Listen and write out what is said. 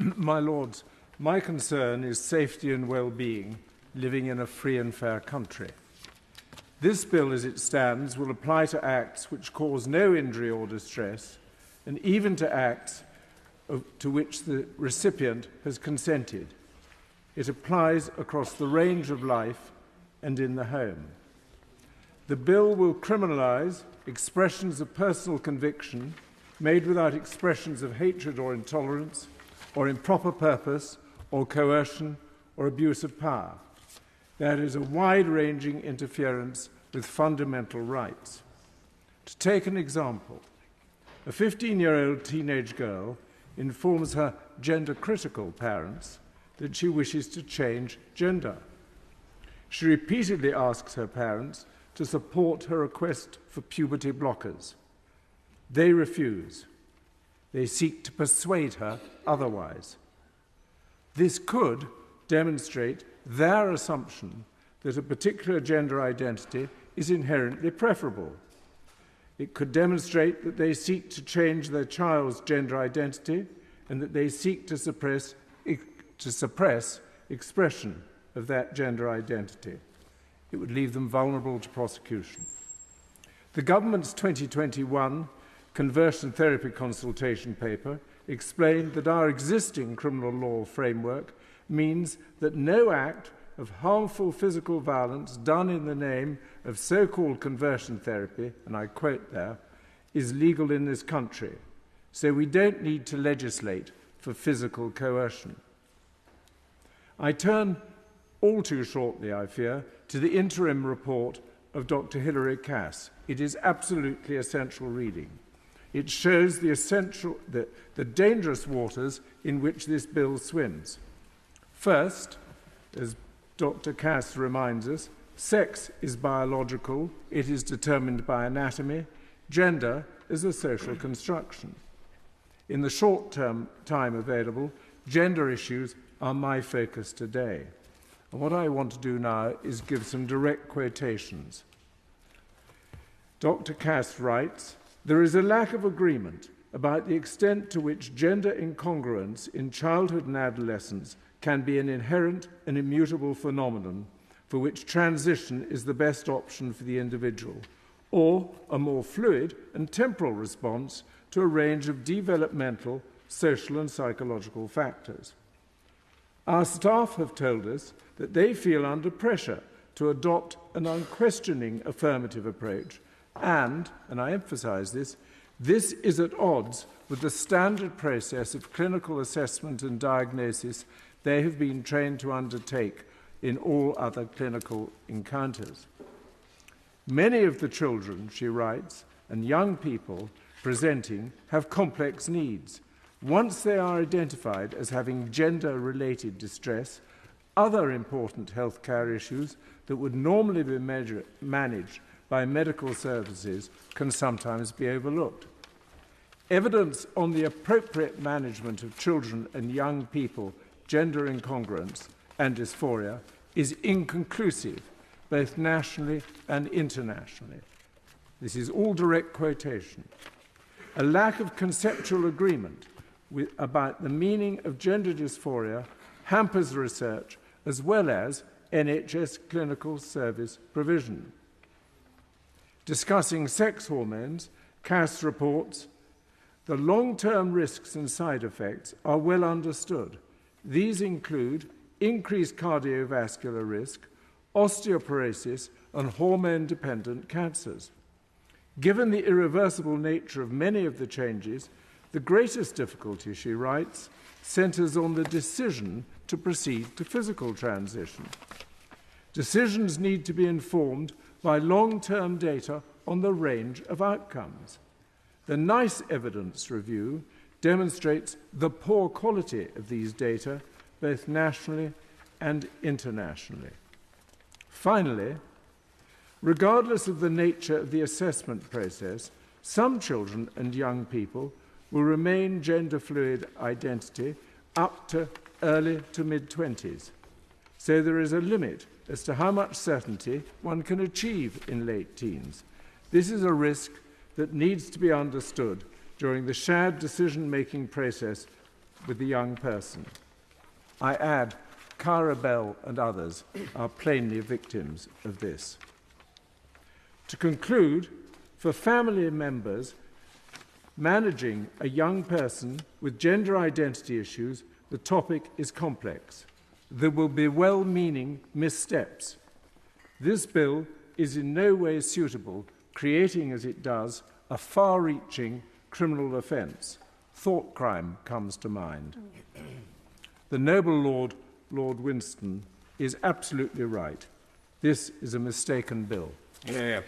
My Lords, my concern is safety and well-being living in a free and fair country. This bill, as it stands, will apply to acts which cause no injury or distress, and even to acts to which the recipient has consented. It applies across the range of life and in the home. The bill will criminalise expressions of personal conviction made without expressions of hatred or intolerance, or improper purpose, or coercion, or abuse of power. That is a wide-ranging interference with fundamental rights. To take an example, a 15-year-old teenage girl informs her gender-critical parents that she wishes to change gender. She repeatedly asks her parents to support her request for puberty blockers. They refuse. They seek to persuade her otherwise. This could demonstrate their assumption that a particular gender identity is inherently preferable. It could demonstrate that they seek to change their child's gender identity and that they seek to suppress expression of that gender identity. It would leave them vulnerable to prosecution. The government's 2021 conversion therapy consultation paper explained that our existing criminal law framework means that no act of harmful physical violence done in the name of so-called conversion therapy, and I quote there, is legal in this country. So we don't need to legislate for physical coercion. I turn all too shortly, I fear, to the interim report of Dr. Hilary Cass. It is absolutely essential reading. It shows the dangerous waters in which this bill swims. First, as Dr. Cass reminds us, sex is biological, it is determined by anatomy, gender is a social construction. In the short-term time available, gender issues are my focus today. And what I want to do now is give some direct quotations. Dr. Cass writes, "There is a lack of agreement about the extent to which gender incongruence in childhood and adolescence can be an inherent and immutable phenomenon for which transition is the best option for the individual, or a more fluid and temporal response to a range of developmental, social and psychological factors. Our staff have told us that they feel under pressure to adopt an unquestioning affirmative approach, and I emphasise this is at odds with the standard process of clinical assessment and diagnosis they have been trained to undertake in all other clinical encounters. Many of the children," she writes, "and young people presenting have complex needs. Once they are identified as having gender-related distress, other important healthcare issues that would normally be managed by medical services can sometimes be overlooked. Evidence on the appropriate management of children and young people, gender incongruence and dysphoria is inconclusive, both nationally and internationally." This is all direct quotation. "A lack of conceptual agreement about the meaning of gender dysphoria hampers research as well as NHS clinical service provision." Discussing sex hormones, Cass reports, "The long-term risks and side effects are well understood. These include increased cardiovascular risk, osteoporosis, and hormone-dependent cancers. Given the irreversible nature of many of the changes, the greatest difficulty," she writes, "centres on the decision to proceed to physical transition. Decisions need to be informed by long-term data on the range of outcomes. The NICE evidence review demonstrates the poor quality of these data, both nationally and internationally. Finally, regardless of the nature of the assessment process, some children and young people will remain gender-fluid identity up to early to mid-20s. So there is a limit as to how much certainty one can achieve in late teens. This is a risk that needs to be understood during the shared decision-making process with the young person. I add, Cara Bell and others are plainly victims of this. To conclude, for family members managing a young person with gender identity issues, the topic is complex. There will be well-meaning missteps. This bill is in no way suitable, creating as it does a far-reaching criminal offence. Thought crime comes to mind. The noble Lord Winston, is absolutely right. This is a mistaken bill. Yeah.